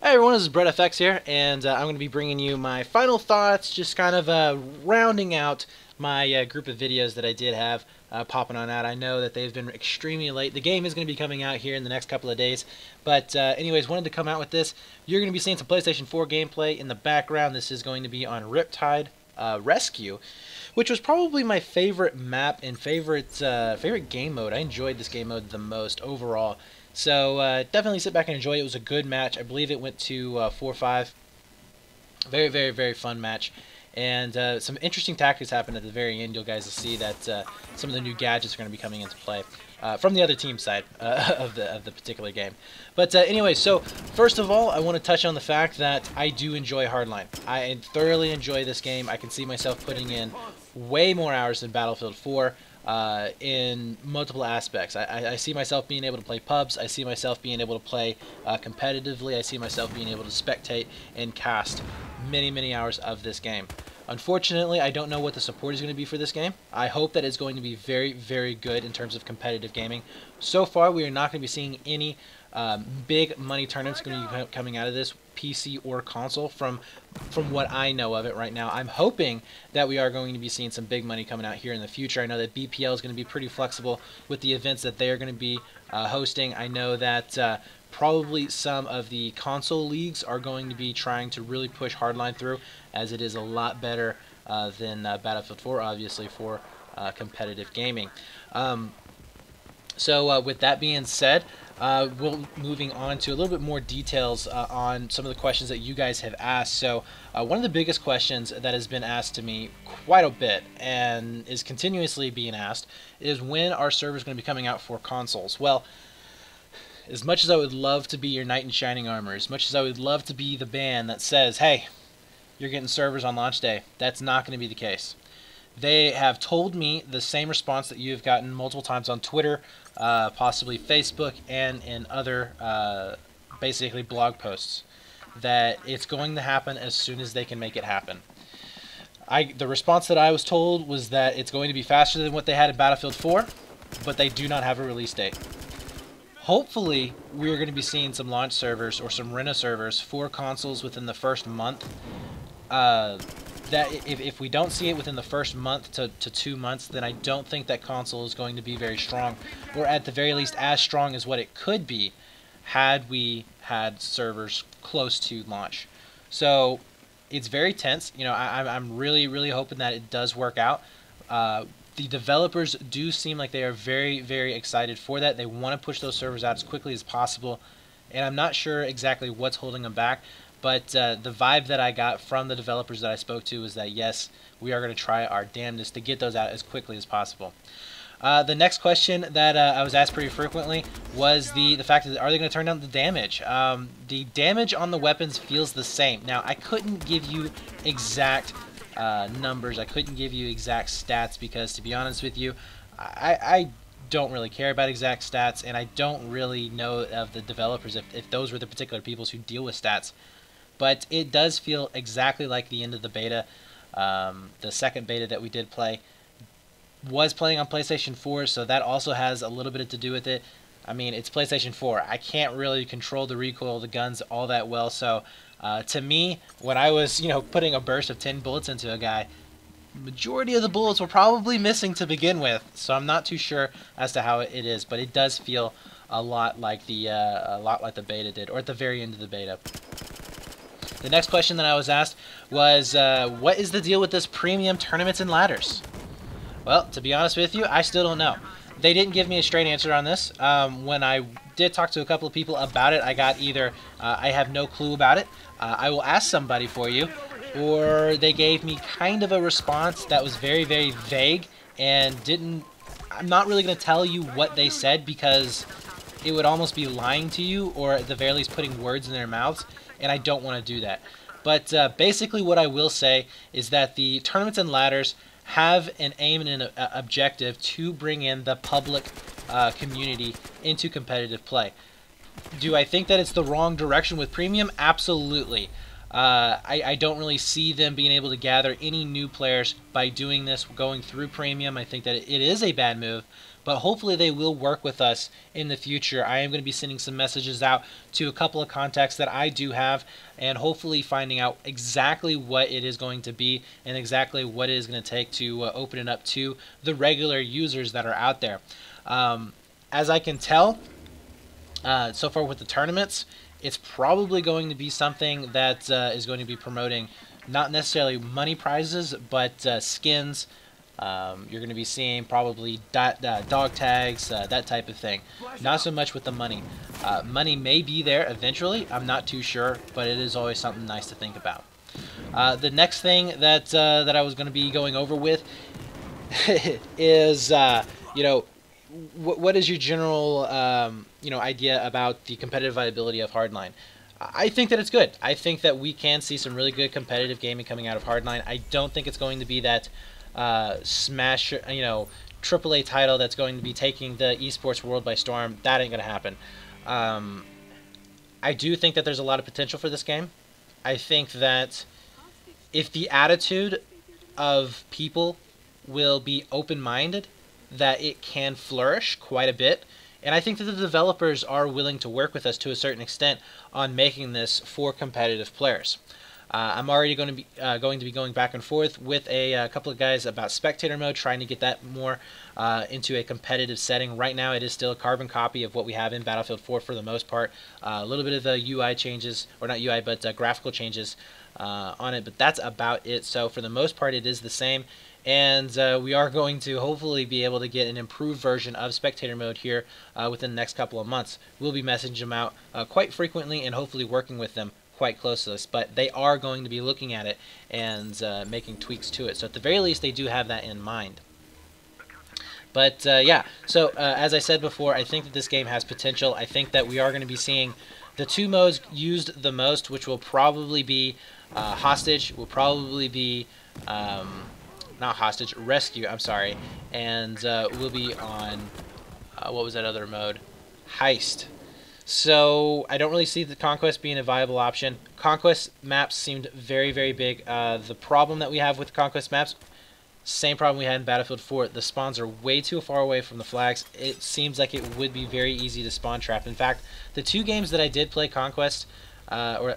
Hey everyone, this is BFH here, and I'm going to be bringing you my final thoughts, just kind of rounding out my group of videos that I did have popping on out. I know that they've been extremely late. The game is going to be coming out here in the next couple of days, but anyways, wanted to come out with this. You're going to be seeing some PlayStation 4 gameplay in the background. This is going to be on Riptide Rescue, which was probably my favorite map and favorite game mode. I enjoyed this game mode the most overall. So definitely sit back and enjoy it. It was a good match. I believe it went to 4-5. Very, very, very fun match. And some interesting tactics happened at the very end. You'll guys will see that some of the new gadgets are going to be coming into play from the other team side of the particular game. But anyway, so first of all, I want to touch on the fact that I do enjoy Hardline. I thoroughly enjoy this game. I can see myself putting in way more hours than Battlefield 4. In multiple aspects. I see myself being able to play pubs. I see myself being able to play competitively. I see myself being able to spectate and cast many, many hours of this game. Unfortunately, I don't know what the support is going to be for this game. I hope that it's going to be very, very good in terms of competitive gaming. So far, we are not going to be seeing any big money tournaments going to be coming out of this, PC or console, from what I know of it right now. I'm hoping that we are going to be seeing some big money coming out here in the future. I know that BPL is going to be pretty flexible with the events that they are going to be hosting. I know that probably some of the console leagues are going to be trying to really push Hardline through, as it is a lot better than Battlefield 4, obviously, for competitive gaming. So with that being said, moving on to a little bit more details on some of the questions that you guys have asked. So one of the biggest questions that has been asked to me quite a bit and is continuously being asked is, when are servers going to be coming out for consoles? Well, as much as I would love to be your knight in shining armor, as much as I would love to be the band that says, hey, you're getting servers on launch day, that's not going to be the case. They have told me the same response that you've gotten multiple times on Twitter, possibly Facebook, and in other basically blog posts, that it's going to happen as soon as they can make it happen. The response that I was told was that it's going to be faster than what they had in Battlefield 4, but they do not have a release date. Hopefully, we're going to be seeing some launch servers or some Rena servers for consoles within the first month. That if we don't see it within the first month to 2 months, then I don't think that console is going to be very strong, or at the very least as strong as what it could be had we had servers close to launch. So it's very tense. You know, I'm really, really hoping that it does work out. The developers do seem like they are very, very excited for that. They want to push those servers out as quickly as possible, and I'm not sure exactly what's holding them back. But the vibe that I got from the developers that I spoke to was that, yes, we are going to try our damnedest to get those out as quickly as possible. The next question that I was asked pretty frequently was the fact that, are they going to turn down the damage? The damage on the weapons feels the same. Now, I couldn't give you exact numbers. I couldn't give you exact stats because, to be honest with you, I don't really care about exact stats, and I don't really know of the developers if those were the particular people who deal with stats. But it does feel exactly like the end of the beta. The second beta that we did play was playing on PlayStation 4, so that also has a little bit to do with it. I mean, it's PlayStation 4. I can't really control the recoil of the guns all that well, so to me, when I was, putting a burst of 10 bullets into a guy, majority of the bullets were probably missing to begin with, so I'm not too sure as to how it is, but it does feel a lot like the beta did, or at the very end of the beta. The next question that I was asked was, what is the deal with this premium tournaments and ladders? Well, to be honest with you, I still don't know. They didn't give me a straight answer on this. When I did talk to a couple of people about it, I got either, I have no clue about it, I will ask somebody for you, or they gave me kind of a response that was very, very vague and I'm not really going to tell you what they said because it would almost be lying to you, or at the very least putting words in their mouths, and I don't want to do that. But basically what I will say is that the tournaments and ladders have an aim and an objective to bring in the public community into competitive play. Do I think that it's the wrong direction with premium? Absolutely. I don't really see them being able to gather any new players by doing this, going through premium. I think that it is a bad move, but hopefully they will work with us in the future. I am going to be sending some messages out to a couple of contacts that I do have, and hopefully finding out exactly what it is going to be and exactly what it is going to take to open it up to the regular users that are out there. As I can tell, so far with the tournaments, it's probably going to be something that is going to be promoting not necessarily money prizes, but skins. You're going to be seeing probably dog tags, that type of thing. Not so much with the money. Money may be there eventually. I'm not too sure, but it is always something nice to think about. The next thing that that I was going to be going over with is, you know, what is your general you know, idea about the competitive viability of Hardline? I think that it's good. I think that we can see some really good competitive gaming coming out of Hardline. I don't think it's going to be that smash, you know, AAA title that's going to be taking the esports world by storm. That ain't gonna happen. I do think that there's a lot of potential for this game. I think that if the attitude of people will be open-minded, that it can flourish quite a bit. And I think that the developers are willing to work with us to a certain extent on making this for competitive players. I'm already going to be going back and forth with a couple of guys about spectator mode, trying to get that more into a competitive setting. Right now, it is still a carbon copy of what we have in Battlefield 4 for the most part. A little bit of the UI changes, or not UI, but graphical changes on it, but that's about it. So for the most part, it is the same. And we are going to hopefully be able to get an improved version of spectator mode here within the next couple of months. We'll be messaging them out quite frequently and hopefully working with them quite close to us, but they are going to be looking at it and making tweaks to it. So at the very least, they do have that in mind. But yeah, so as I said before, I think that this game has potential. I think that we are going to be seeing the two modes used the most, which will probably be Hostage, will probably be... not Hostage, Rescue, I'm sorry, and we'll be on, what was that other mode? Heist. So I don't really see the Conquest being a viable option. Conquest maps seemed very, very big. The problem that we have with Conquest maps, same problem we had in Battlefield 4. The spawns are way too far away from the flags. It seems like it would be very easy to spawn trap. In fact, the 2 games that I did play Conquest, no,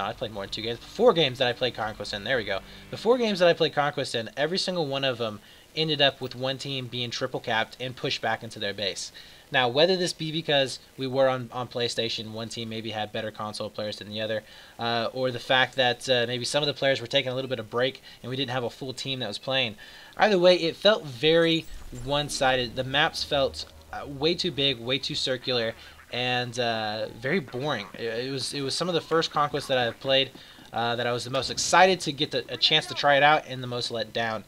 I played more than 2 games. 4 games that I played Conquest in. There we go. The 4 games that I played Conquest in, every single one of them ended up with one team being triple capped and pushed back into their base. Now, whether this be because we were on PlayStation, one team maybe had better console players than the other, or the fact that maybe some of the players were taking a little bit of break and we didn't have a full team that was playing. Either way, it felt very one-sided. The maps felt way too big, way too circular, and very boring. It was some of the first Conquest that I've played that I was the most excited to get a chance to try it out, and the most let down.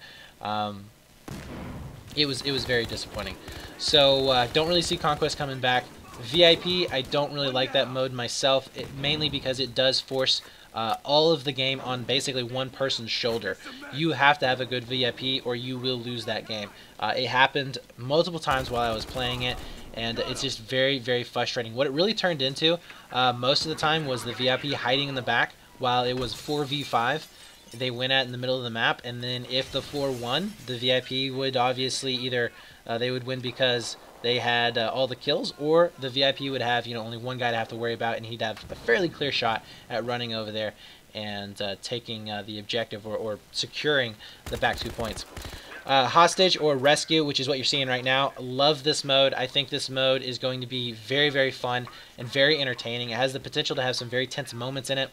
It was very disappointing. So don't really see Conquest coming back. VIP, I don't really like that mode myself, mainly because it does force all of the game on basically one person's shoulder. You have to have a good VIP or you will lose that game. It happened multiple times while I was playing it, and it's just very, very frustrating. What it really turned into most of the time was the VIP hiding in the back while it was 4v5. They went at in the middle of the map, and then if the 4 won, the VIP would obviously either they would win because they had all the kills, or the VIP would have, you know, only one guy to have to worry about, and he'd have a fairly clear shot at running over there and taking the objective, or securing the back 2 points. Hostage or Rescue, which is what you're seeing right now. Love this mode. I think this mode is going to be very, very fun and very entertaining. It has the potential to have some very tense moments in it.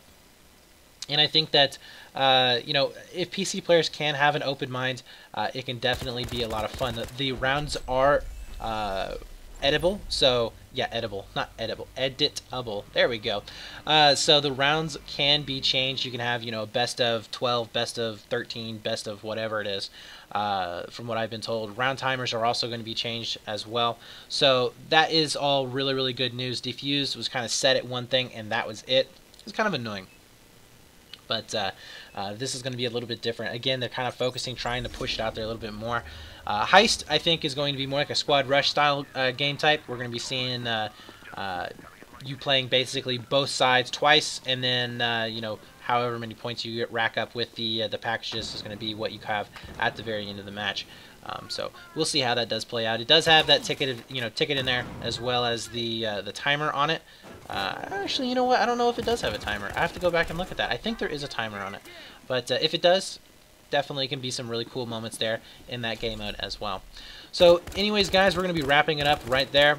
And I think that, you know, if PC players can have an open mind, it can definitely be a lot of fun. The rounds are editable, so, yeah, edible, not edible, editable, there we go. So the rounds can be changed. You can have, you know, best of 12, best of 13, best of whatever it is, from what I've been told. Round timers are also going to be changed as well. So that is all really, really good news. Defuse was kind of set at one thing, and that was it. It was kind of annoying. But this is going to be a little bit different. Again, they're kind of focusing, trying to push it out there a little bit more. Heist, I think, is going to be more like a squad rush style game type. We're going to be seeing you playing basically both sides twice, and then you know, however many points you rack up with the packages is going to be what you have at the very end of the match. So we'll see how that does play out. It does have that ticket in there, as well as the timer on it. Actually, you know what? I don't know if it does have a timer. I have to go back and look at that. I think there is a timer on it, but if it does, definitely can be some really cool moments there in that game mode as well. So, anyways, guys, we're going to be wrapping it up right there.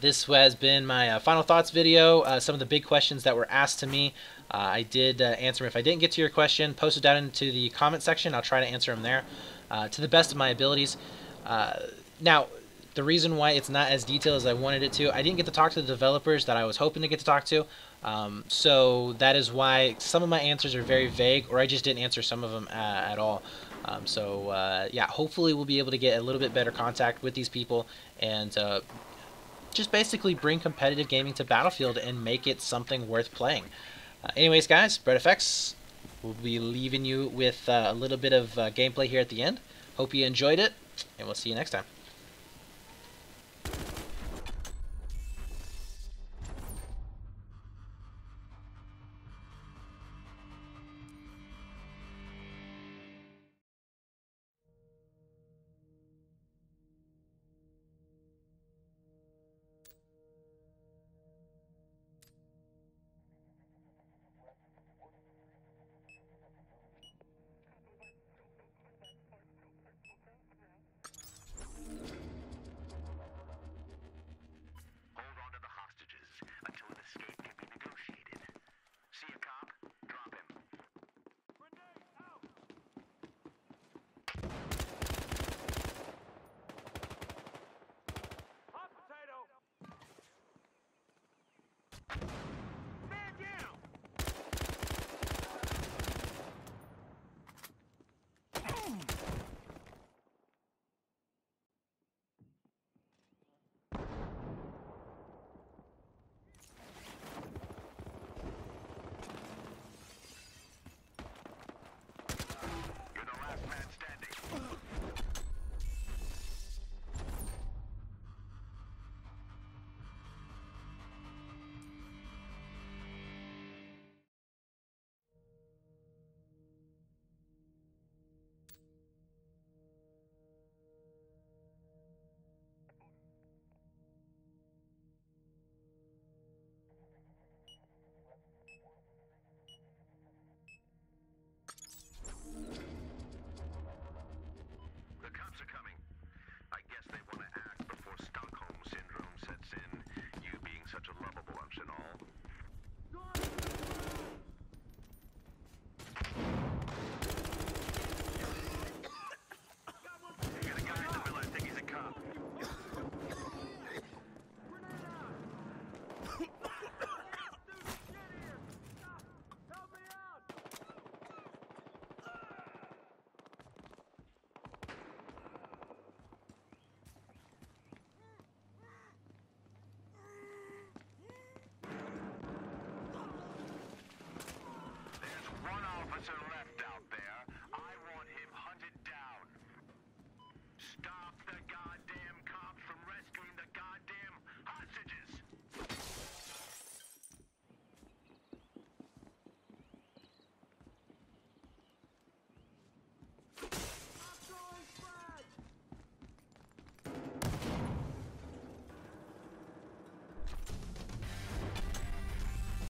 This has been my final thoughts video. Some of the big questions that were asked to me, I did answer them. If I didn't get to your question, post it down into the comment section. I'll try to answer them there to the best of my abilities. Now, the reason why it's not as detailed as I wanted it to, I didn't get to talk to the developers that I was hoping to get to talk to. So that is why some of my answers are very vague, or I just didn't answer some of them at all. Yeah, hopefully we'll be able to get a little bit better contact with these people and just basically bring competitive gaming to Battlefield and make it something worth playing. Anyways, guys, BFH will be leaving you with a little bit of gameplay here at the end. Hope you enjoyed it, and we'll see you next time.